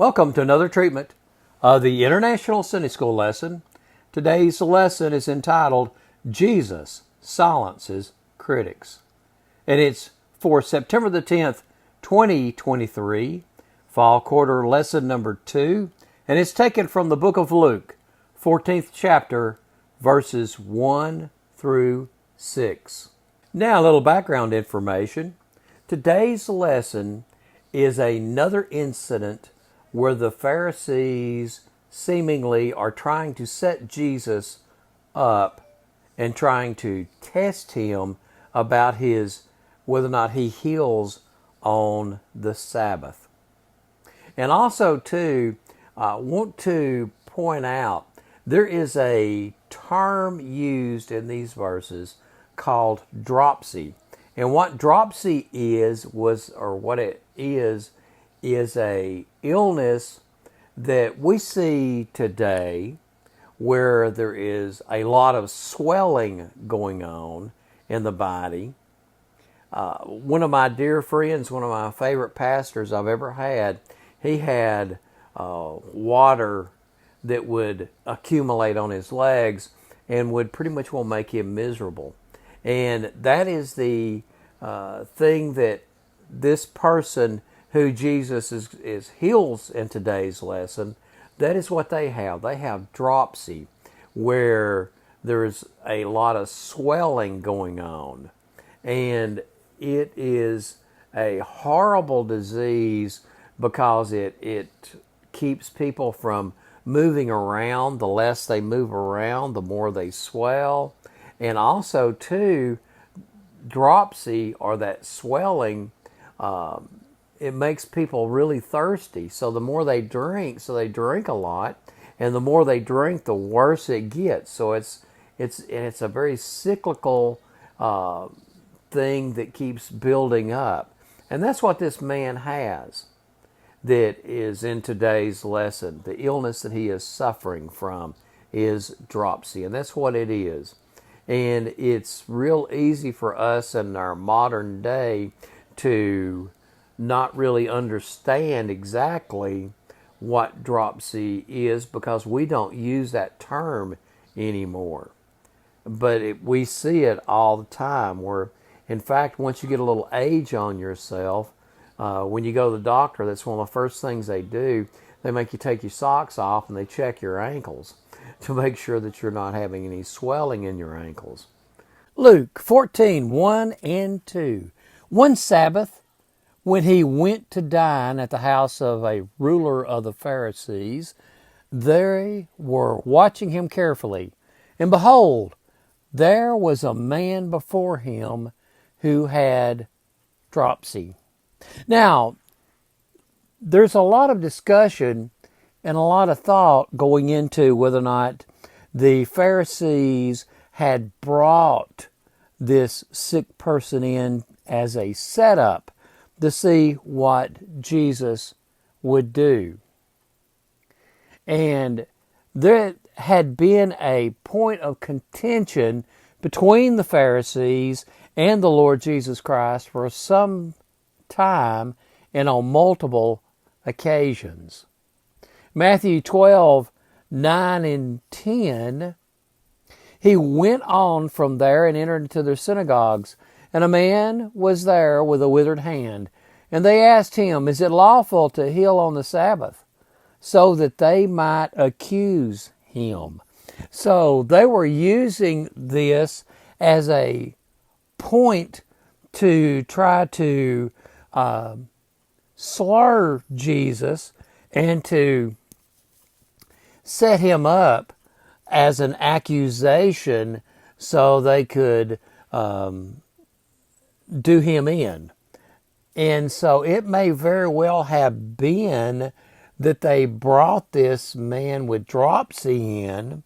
Welcome to another treatment of the International Sunday School lesson. Today's lesson is entitled, Jesus Silences Critics. And it's for September the 10th, 2023, Fall Quarter Lesson number 2. And it's taken from the book of Luke, 14th chapter, verses 1 through 6. Now a little background information. Today's lesson is another incident where the Pharisees seemingly are trying to set Jesus up and trying to test him about whether or not he heals on the Sabbath. And also, too, I want to point out there is a term used in these verses called dropsy. And what dropsy is a illness that we see today where there is a lot of swelling going on in the body. One of my dear friends, one of my favorite pastors I've ever had, he had water that would accumulate on his legs and would pretty much will make him miserable. And that is the thing that this person who Jesus is heals in today's lesson, that is what they have. They have dropsy, where there's a lot of swelling going on. And it is a horrible disease because it keeps people from moving around. The less they move around, the more they swell. And also, too, dropsy, or that swelling, it makes people really thirsty. So the more they drink, they drink a lot, and the more they drink, the worse it gets. So it's a very cyclical thing that keeps building up. And that's what this man has that is in today's lesson. The illness that he is suffering from is dropsy, and that's what it is. And it's real easy for us in our modern day to not really understand exactly what dropsy is because we don't use that term anymore. But we see it all the time where, in fact, once you get a little age on yourself, when you go to the doctor, that's one of the first things they do. They make you take your socks off and they check your ankles to make sure that you're not having any swelling in your ankles. Luke 14, 1 and 2. One Sabbath, when he went to dine at the house of a ruler of the Pharisees, they were watching him carefully. And behold, there was a man before him who had dropsy. Now, there's a lot of discussion and a lot of thought going into whether or not the Pharisees had brought this sick person in as a setup to see what Jesus would do. And there had been a point of contention between the Pharisees and the Lord Jesus Christ for some time and on multiple occasions. Matthew 12, 9 and 10, he went on from there and entered into their synagogues. And a man was there with a withered hand. And they asked him, is it lawful to heal on the Sabbath? So that they might accuse him. So they were using this as a point to try to slur Jesus and to set him up as an accusation so they could do him in. And so it may very well have been that they brought this man with dropsy in,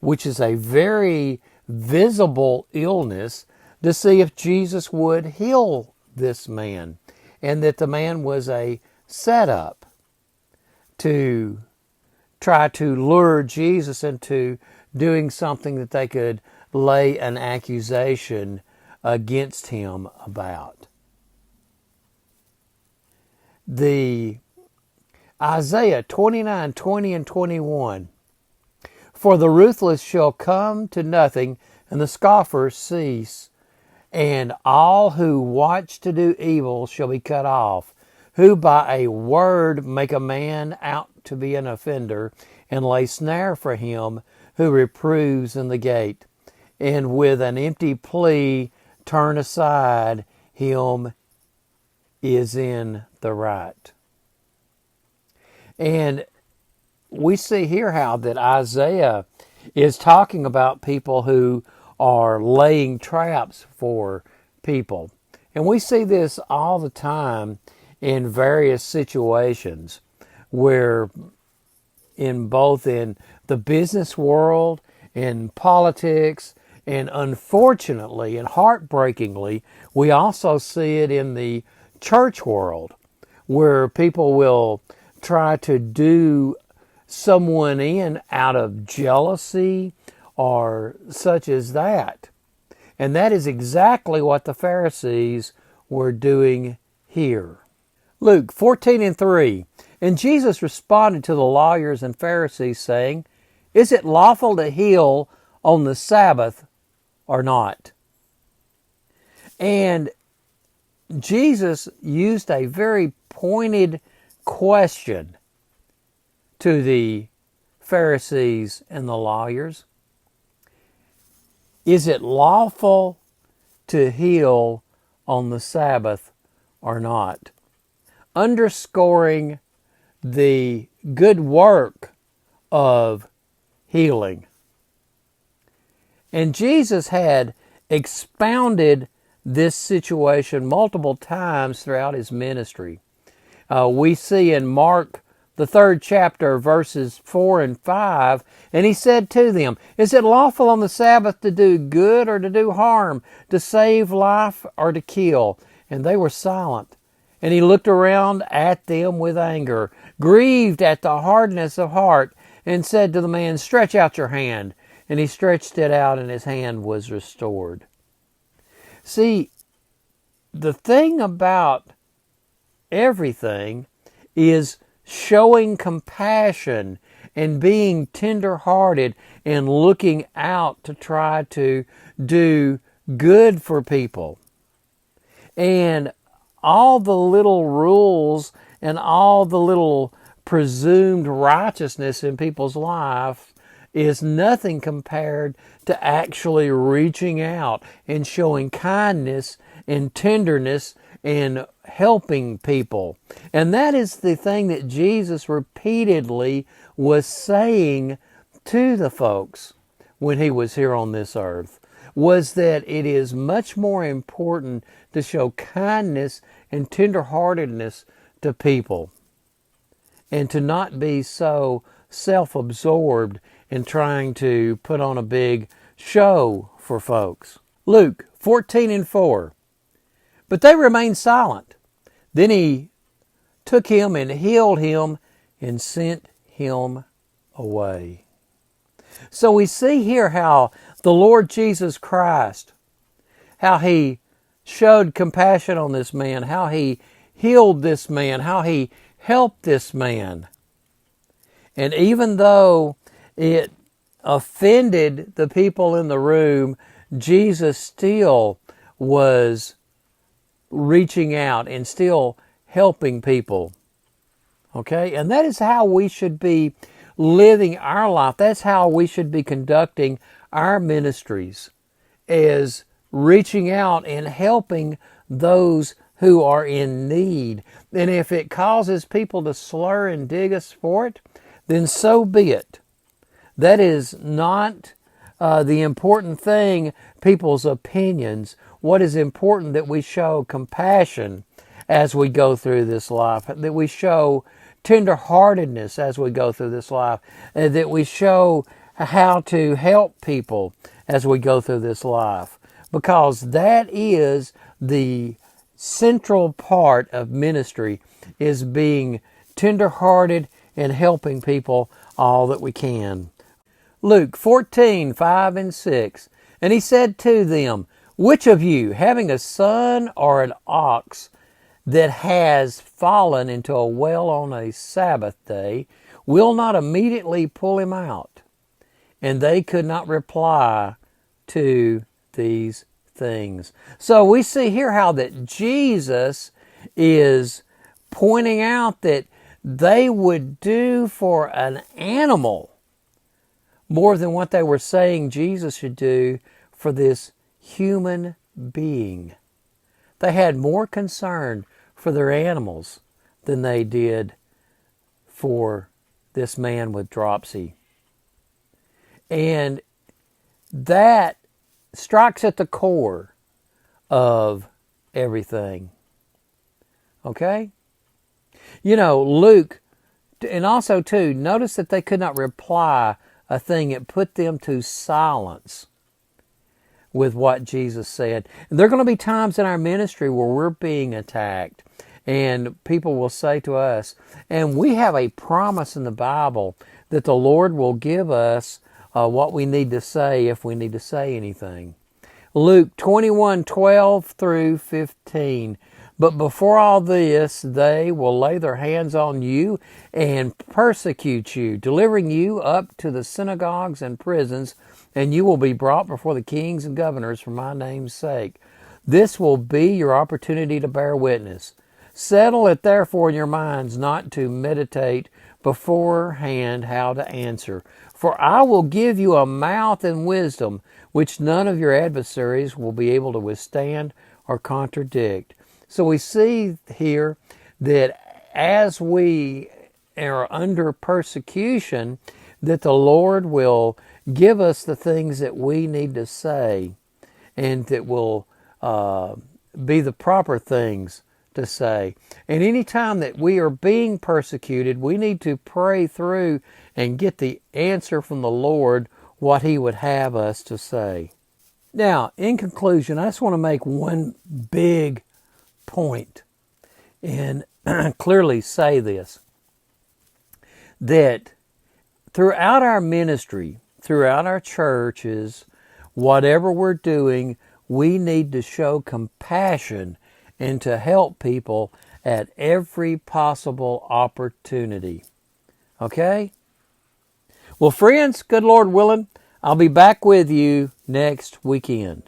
which is a very visible illness, to see if Jesus would heal this man. And that the man was a setup to try to lure Jesus into doing something that they could lay an accusation against him about. The Isaiah 29:20 and 21. For the ruthless shall come to nothing, and the scoffers cease. And all who watch to do evil shall be cut off, who by a word make a man out to be an offender, and lay snare for him who reproves in the gate, and with an empty plea turn aside him is in the right. And we see here how that Isaiah is talking about people who are laying traps for people. And we see this all the time in various situations where both in the business world, in politics, and unfortunately and heartbreakingly, we also see it in the church world where people will try to do someone in out of jealousy or such as that. And that is exactly what the Pharisees were doing here. Luke 14:3. And Jesus responded to the lawyers and Pharisees, saying, Is it lawful to heal on the Sabbath or not? And Jesus used a very pointed question to the Pharisees and the lawyers. Is it lawful to heal on the Sabbath or not? Underscoring the good work of healing. And Jesus had expounded this situation multiple times throughout his ministry. We see in Mark, the 3rd chapter, verses 4 and 5, and he said to them, Is it lawful on the Sabbath to do good or to do harm, to save life or to kill? And they were silent. And he looked around at them with anger, grieved at the hardness of heart, and said to the man, Stretch out your hand. And he stretched it out, and his hand was restored. See, the thing about everything is showing compassion and being tender-hearted and looking out to try to do good for people. And all the little rules and all the little presumed righteousness in people's life is nothing compared to actually reaching out and showing kindness and tenderness and helping people. And that is the thing that Jesus repeatedly was saying to the folks when he was here on this earth, was that it is much more important to show kindness and tenderheartedness to people and to not be so self-absorbed in trying to put on a big show for folks. Luke 14:4. But they remained silent. Then he took him and healed him and sent him away. So we see here how the Lord Jesus Christ, how he showed compassion on this man, how he healed this man, how he helped this man. And even though it offended the people in the room, Jesus still was reaching out and still helping people. Okay? And that is how we should be living our life. That's how we should be conducting our ministries, is reaching out and helping those who are in need. And if it causes people to slur and dig us for it, then so be it. That is not the important thing, people's opinions. What is important that we show compassion as we go through this life, that we show tenderheartedness as we go through this life, that we show how to help people as we go through this life. Because that is the central part of ministry, is being tenderhearted and helping people all that we can. Luke 14:5 and 6. And he said to them, Which of you, having a son or an ox, that has fallen into a well on a Sabbath day will not immediately pull him out. And they could not reply to these things. So we see here how that Jesus is pointing out that they would do for an animal more than what they were saying Jesus should do for this human being. They had more concern for their animals than they did for this man with dropsy. And that strikes at the core of everything. Okay? You know, Luke, and also too, notice that they could not reply a thing. It put them to silence with what Jesus said. And there are going to be times in our ministry where we're being attacked, and people will say to us, and we have a promise in the Bible that the Lord will give us what we need to say if we need to say anything. Luke 21:12 through 15. But before all this, they will lay their hands on you and persecute you, delivering you up to the synagogues and prisons, and you will be brought before the kings and governors for my name's sake. This will be your opportunity to bear witness. Settle it therefore in your minds not to meditate beforehand how to answer. For I will give you a mouth and wisdom which none of your adversaries will be able to withstand or contradict. So we see here that as we are under persecution, that the Lord will give us the things that we need to say, and that will be the proper things to say. And any time that we are being persecuted, we need to pray through and get the answer from the Lord, what He would have us to say. Now, in conclusion, I just want to make one big point and clearly say this, that throughout our ministry, throughout our churches, whatever we're doing, we need to show compassion and to help people at every possible opportunity. Okay? Well, friends, good Lord willing, I'll be back with you next weekend.